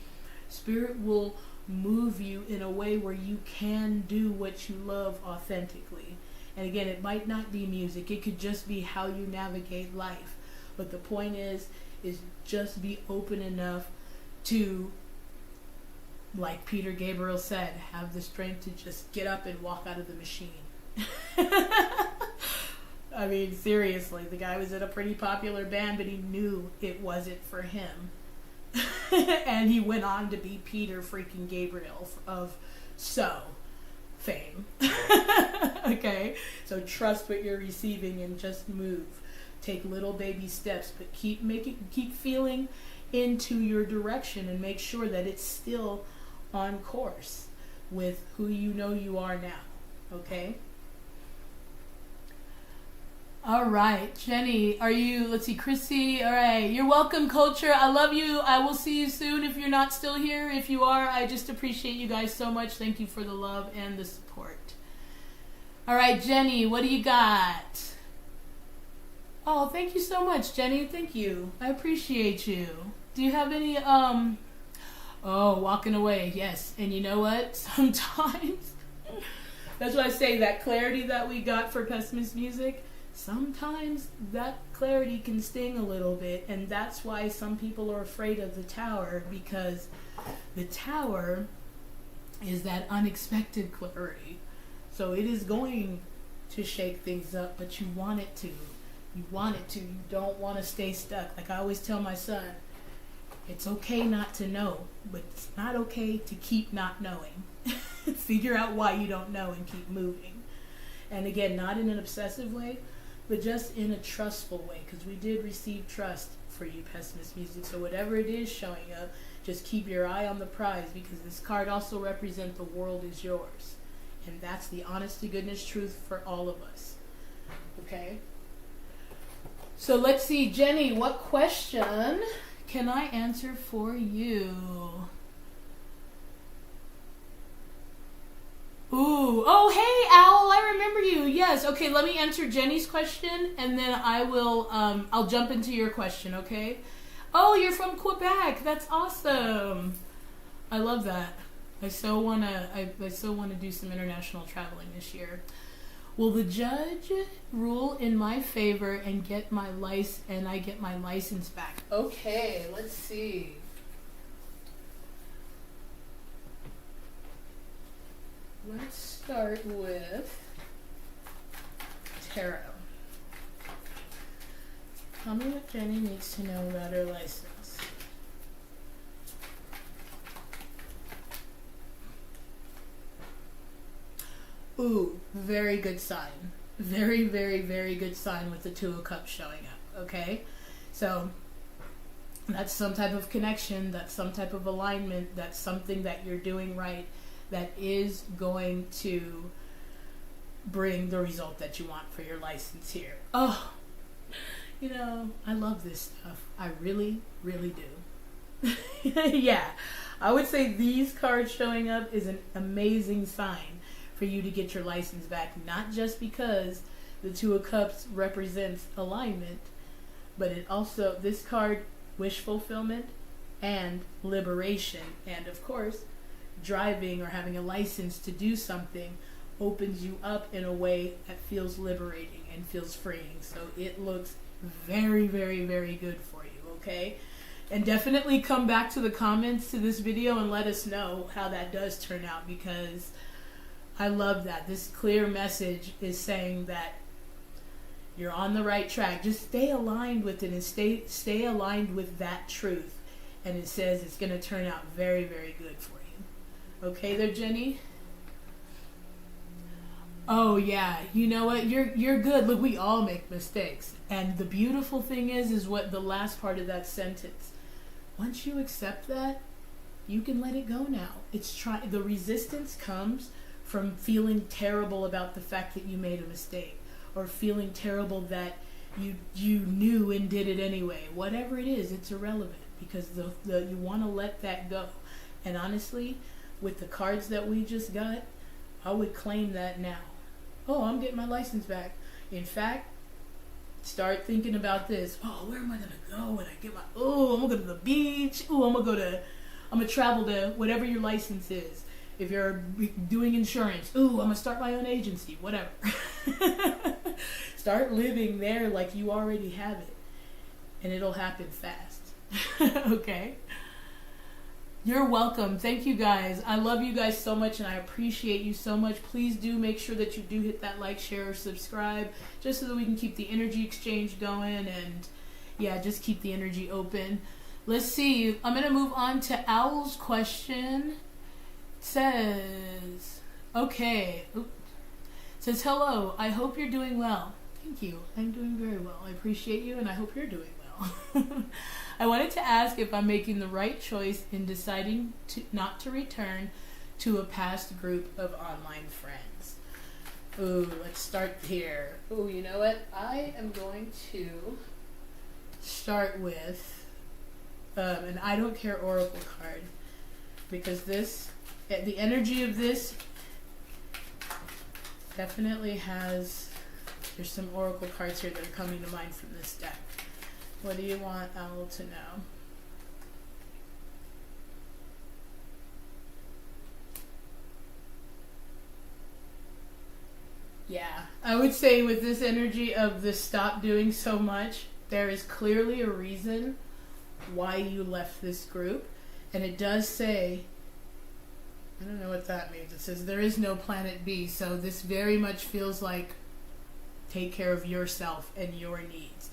Spirit will move you in a way where you can do what you love authentically. And again, it might not be music, it could just be how you navigate life. But the point is just be open enough to, like Peter Gabriel said, have the strength to just get up and walk out of the machine. I mean, seriously, the guy was in a pretty popular band, but he knew it wasn't for him. And he went on to be Peter freaking Gabriel of fame. Okay? So trust what you're receiving and just move. Take little baby steps, but keep feeling into your direction and make sure that it's still on course with who you know you are now. Okay? All right, Jenny, are you, let's see, Chrissy, all right, you're welcome, Culture, I love you, I will see you soon if you're not still here. If you are, I just appreciate you guys so much. Thank you for the love and the support. All right, Jenny, what do you got? Oh, thank you so much, Jenny, thank you, I appreciate you. Do you have any, oh, walking away, yes, and you know what, sometimes, that's why I say that clarity that we got for Pessimist Music, sometimes that clarity can sting a little bit, and that's why some people are afraid of the tower, because the tower is that unexpected clarity. So it is going to shake things up, but you want it to. You want it to. You don't want to stay stuck. Like I always tell my son, it's okay not to know, but it's not okay to keep not knowing. Figure out why you don't know and keep moving. And again, not in an obsessive way, but just in a trustful way, because we did receive trust for you, Pessimist Music. So whatever it is showing up, just keep your eye on the prize, because this card also represents the world is yours. And that's the honest to goodness truth for all of us. Okay? So let's see, Jenny, what question can I answer for you? Ooh, oh hey Owl, I remember you. Yes, okay, let me answer Jenny's question and then I will I'll jump into your question, okay? Oh, you're from Quebec. That's awesome. I love that. I so wanna do some international traveling this year. Will the judge rule in my favor and get my I get my license back? Okay, let's see. Let's start with tarot. Tell me what Jenny needs to know about her license. Ooh, very good sign. Very, very, very good sign with the Two of Cups showing up, okay? So, that's some type of connection, that's some type of alignment, that's something that you're doing right, that is going to bring the result that you want for your license here. Oh, you know, I love this stuff. I really, really do. Yeah, I would say these cards showing up is an amazing sign for you to get your license back, not just because the Two of Cups represents alignment, but it also, this card, wish fulfillment and liberation, and of course, driving or having a license to do something opens you up in a way that feels liberating and feels freeing. So it looks very, very, very good for you, okay? And definitely come back to the comments to this video and let us know how that does turn out, because I love that. This clear message is saying that you're on the right track. Just stay aligned with it and stay aligned with that truth. And it says it's going to turn out very, very good for you. Okay there, Jenny? Oh yeah, you know what? You're good. Look, we all make mistakes. And the beautiful thing is what the last part of that sentence. Once you accept that, you can let it go now. The resistance comes from feeling terrible about the fact that you made a mistake, or feeling terrible that you knew and did it anyway. Whatever it is, it's irrelevant, because you want to let that go. And honestly, with the cards that we just got, I would claim that now. Oh, I'm getting my license back. In fact, start thinking about this. Oh, where am I going to go when I get I'm going to go to the beach. Oh, I'm going to travel to whatever your license is. If you're doing insurance, I'm going to start my own agency, whatever. Start living there like you already have it. And it'll happen fast. Okay? You're welcome. Thank you guys. I love you guys so much and I appreciate you so much. Please do make sure that you do hit that like, share, or subscribe, just so that we can keep the energy exchange going, and yeah, just keep the energy open. Let's see. I'm going to move on to Owl's question. It says, okay. It says, hello. I hope you're doing well. Thank you. I'm doing very well. I appreciate you and I hope you're doing well. channel. I wanted to ask if I'm making the right choice in deciding not to return to a past group of online friends. Ooh, let's start here. Ooh, you know what? I am going to start with an I don't care oracle card, because the energy of this definitely has, there's some oracle cards here that are coming to mind from this deck. What do you want Owl to know? Yeah, I would say with this energy of the stop doing so much, there is clearly a reason why you left this group. And it does say, I don't know what that means. It says there is no planet B. So this very much feels like take care of yourself and your needs.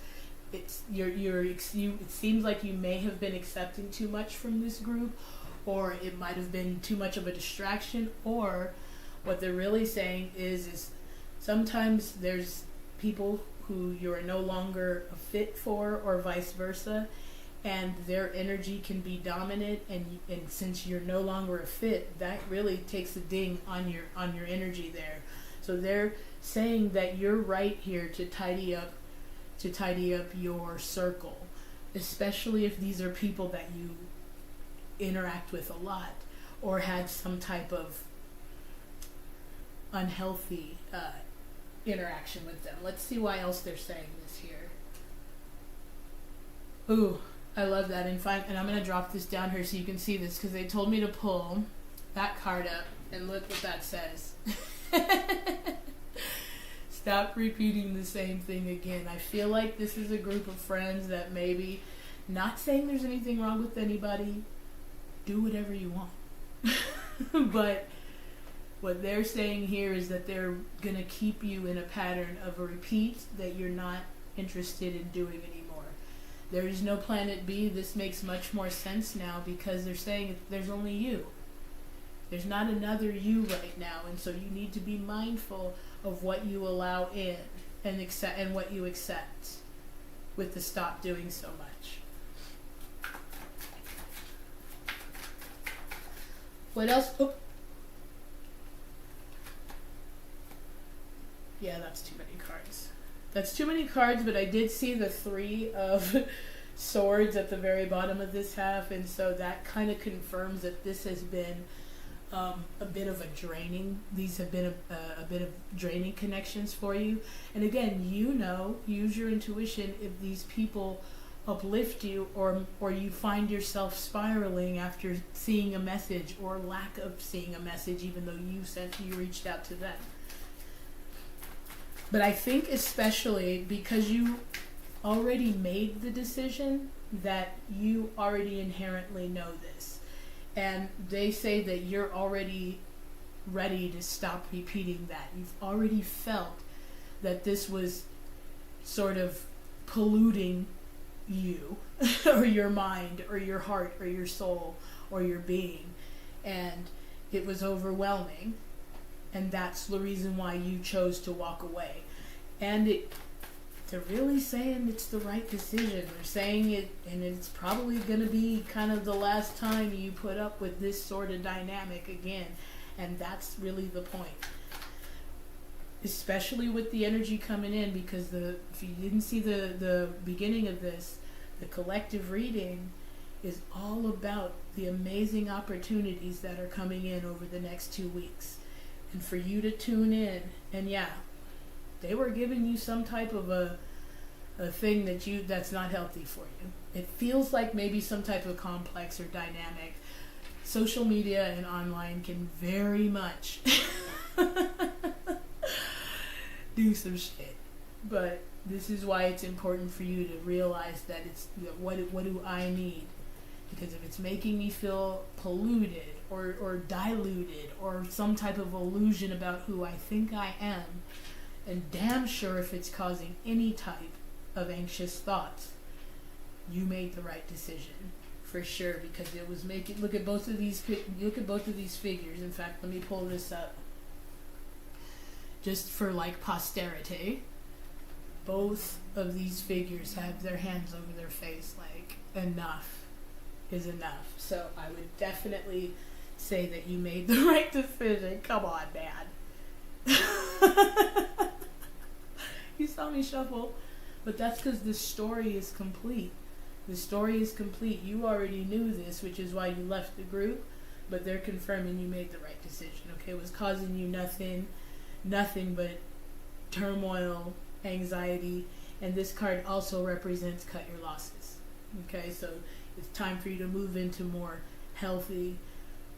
It seems like you may have been accepting too much from this group, or it might have been too much of a distraction, or what they're really saying is sometimes there's people who you are no longer a fit for, or vice versa, and their energy can be dominant, and since you're no longer a fit, that really takes a ding on your energy there. So they're saying that you're right here to tidy up your circle, especially if these are people that you interact with a lot or had some type of unhealthy interaction with them. Let's see why else they're saying this here. Ooh, I love that. And I'm going to drop this down here so you can see this, because they told me to pull that card up, and look what that says. Stop repeating the same thing again. I feel like this is a group of friends that maybe, not saying there's anything wrong with anybody, do whatever you want. But what they're saying here is that they're going to keep you in a pattern of a repeat that you're not interested in doing anymore. There is no planet B. This makes much more sense now, because they're saying there's only you. There's not another you right now, and so you need to be mindful of what you allow in and accept, and what you accept with the stop doing so much. What else? Oh. Yeah, that's too many cards. That's too many cards, but I did see the 3 of swords at the very bottom of this half, and so that kind of confirms that this has been a bit of a draining. These have been a bit of draining connections for you. And again, use your intuition if these people uplift you, or you find yourself spiraling after seeing a message, or lack of seeing a message, even though you reached out to them. But I think especially because you already made the decision, that you already inherently know this. And they say that you're already ready to stop repeating that. You've already felt that this was sort of polluting you, or your mind, or your heart, or your soul, or your being. And it was overwhelming. And that's the reason why you chose to walk away. And they're really saying it's the right decision. They're saying it, and it's probably going to be kind of the last time you put up with this sort of dynamic again. And that's really the point. Especially with the energy coming in, because if you didn't see the beginning of this, the collective reading is all about the amazing opportunities that are coming in over the next 2 weeks. And for you to tune in, and yeah, they were giving you some type of a thing that's not healthy for you. It feels like maybe some type of complex or dynamic. Social media and online can very much do some shit. But this is why it's important for you to realize that it's, what do I need? Because if it's making me feel polluted or diluted, or some type of illusion about who I think I am, and damn sure if it's causing any type of anxious thoughts, you made the right decision for sure, because it was making, look at both of these figures. In fact, let me pull this up just for like posterity. both of these figures have their hands over their face, like, enough is enough. So I would definitely say that you made the right decision. Come on, man. You saw me shuffle, but that's because the story is complete. The story is complete. You already knew this, which is why you left the group, but they're confirming you made the right decision, okay? It was causing you nothing but turmoil, anxiety, and this card also represents cut your losses, okay? So it's time for you to move into more healthy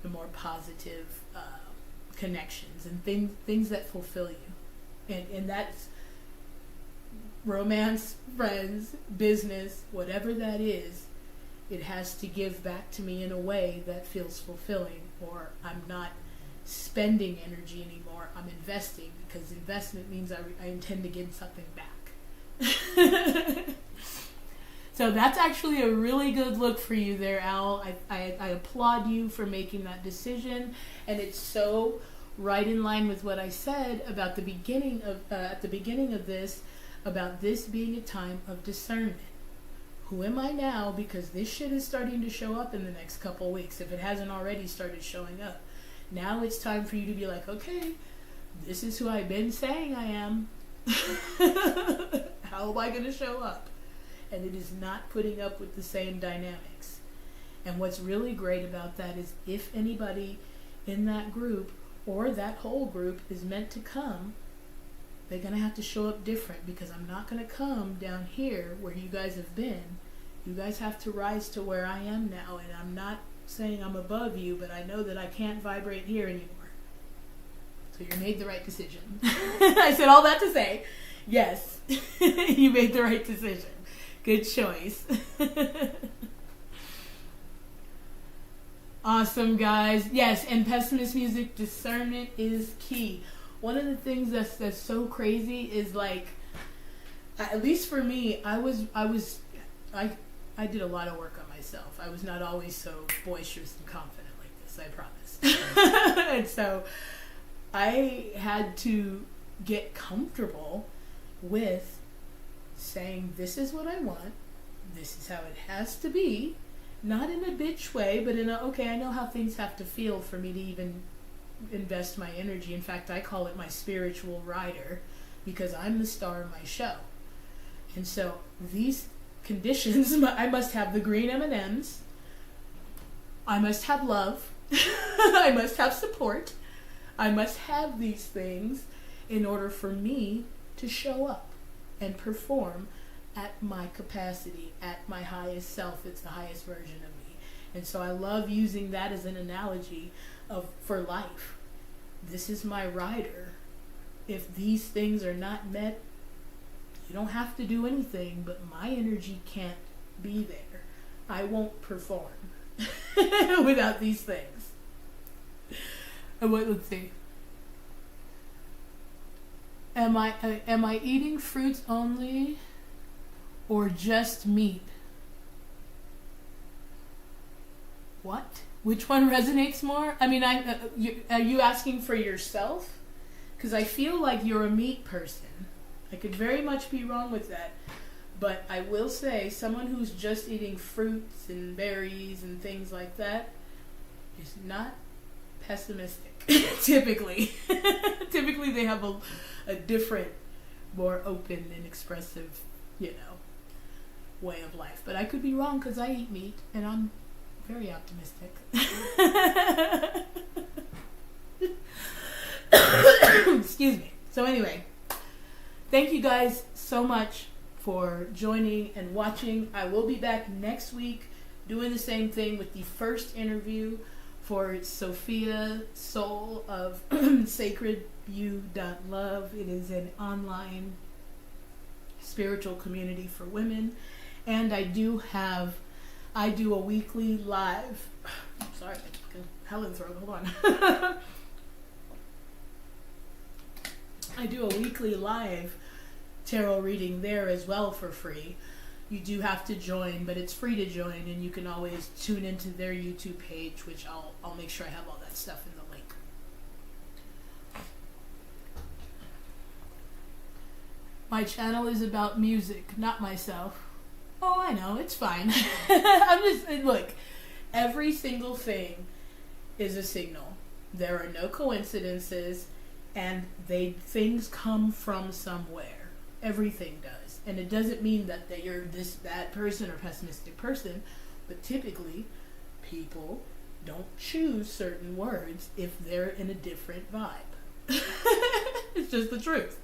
and more positive connections and things that fulfill you. And that's romance, friends, business, whatever that is, it has to give back to me in a way that feels fulfilling, or I'm not spending energy anymore, I'm investing, because investment means I intend to get something back. So that's actually a really good look for you there, Al. I applaud you for making that decision, and it's so right in line with what I said about the beginning of at the beginning of this, about this being a time of discernment. Who am I now? Because this shit is starting to show up in the next couple weeks, if it hasn't already started showing up. Now it's time for you to be like, okay, this is who I've been saying I am. How am I going to show up? And it is not putting up with the same dynamics. And what's really great about that is if anybody in that group or that whole group is meant to come, they're going to have to show up different, because I'm not going to come down here where you guys have been. You guys have to rise to where I am now, and I'm not saying I'm above you, but I know that I can't vibrate here anymore. So you made the right decision. I said all that to say, yes, you made the right decision. Good choice. Awesome, guys. Yes, and pessimist music, discernment is key. One of the things that's so crazy is, like, at least for me, I did a lot of work on myself. I was not always so boisterous and confident like this, I promise. And so I had to get comfortable with saying, this is what I want, this is how it has to be, not in a bitch way, but in a, okay, I know how things have to feel for me to even invest my energy. In fact, I call it my spiritual rider, because I'm the star of my show. And so these conditions, I must have the green M&Ms, I must have love, I must have support, I must have these things in order for me to show up and perform at my capacity, at my highest self. It's the highest version of me. And so I love using that as an analogy for life. This is my rider. If these things are not met, you don't have to do anything, but my energy can't be there. I won't perform without these things. And let's see. Am I eating fruits only or just meat? What? Which one resonates more? I mean, are you asking for yourself? Because I feel like you're a meat person. I could very much be wrong with that. But I will say, someone who's just eating fruits and berries and things like that is not pessimistic. Typically. Typically they have a different, more open and expressive, way of life. But I could be wrong, because I eat meat and I'm very optimistic. Excuse me. So anyway, thank you guys so much for joining and watching. I will be back next week doing the same thing with the first interview for Sophia Soul of Sacred You.Love. It is an online spiritual community for women. And I do a weekly live, sorry, Helen throat, hold on. I do a weekly live tarot reading there as well for free. You do have to join, but it's free to join, and you can always tune into their YouTube page, which I'll make sure I have all that stuff in the link. My channel is about music, not myself. Oh, I know, it's fine. I'm just, look, every single thing is a signal. There are no coincidences, and things come from somewhere. Everything does. And it doesn't mean that you're this bad person or pessimistic person, but typically people don't choose certain words if they're in a different vibe. It's just the truth.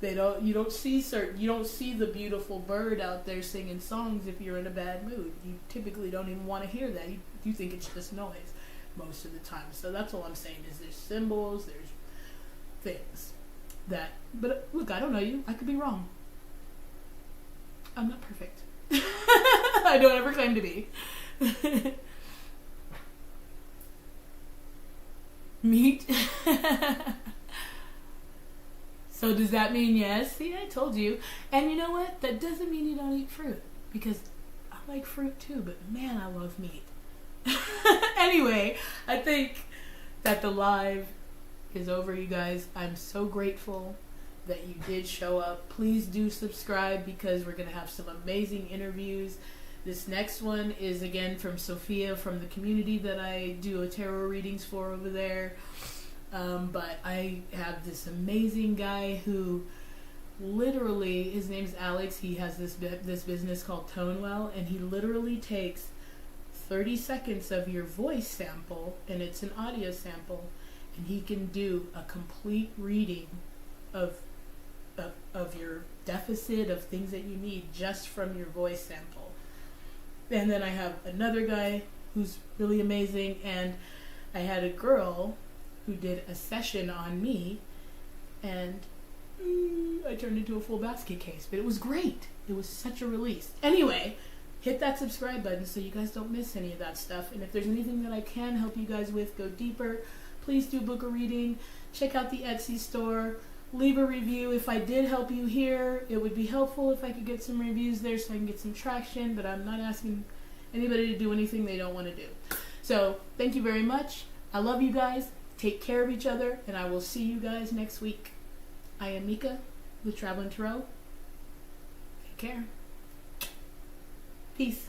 You don't see the beautiful bird out there singing songs if you're in a bad mood. You typically don't even want to hear that. You think it's just noise most of the time. So that's all I'm saying is there's symbols, there's things but look, I don't know you. I could be wrong. I'm not perfect. I don't ever claim to be. Meat. So does that mean yes? See, I told you. And you know what? That doesn't mean you don't eat fruit. Because I like fruit too, but man, I love meat. Anyway, I think that the live is over, you guys. I'm so grateful that you did show up. Please do subscribe because we're going to have some amazing interviews. This next one is again from Sophia from the community that I do a tarot readings for over there. But I have this amazing guy who literally, his name's Alex. He has this business called Tonewell, and he literally takes 30 seconds of your voice sample, and it's an audio sample, and he can do a complete reading of your deficit, of things that you need just from your voice sample. And then I have another guy who's really amazing, and I had a girl who did a session on me, and I turned into a full basket case, but it was great. It was such a release. Anyway, hit that subscribe button so you guys don't miss any of that stuff. And if there's anything that I can help you guys with, go deeper. Please do book a reading. Check out the Etsy store. Leave a review. If I did help you here, it would be helpful if I could get some reviews there so I can get some traction, but I'm not asking anybody to do anything they don't want to do. So, thank you very much. I love you guys. Take care of each other, and I will see you guys next week. I am Mika with Traveling Tarot. Take care. Peace.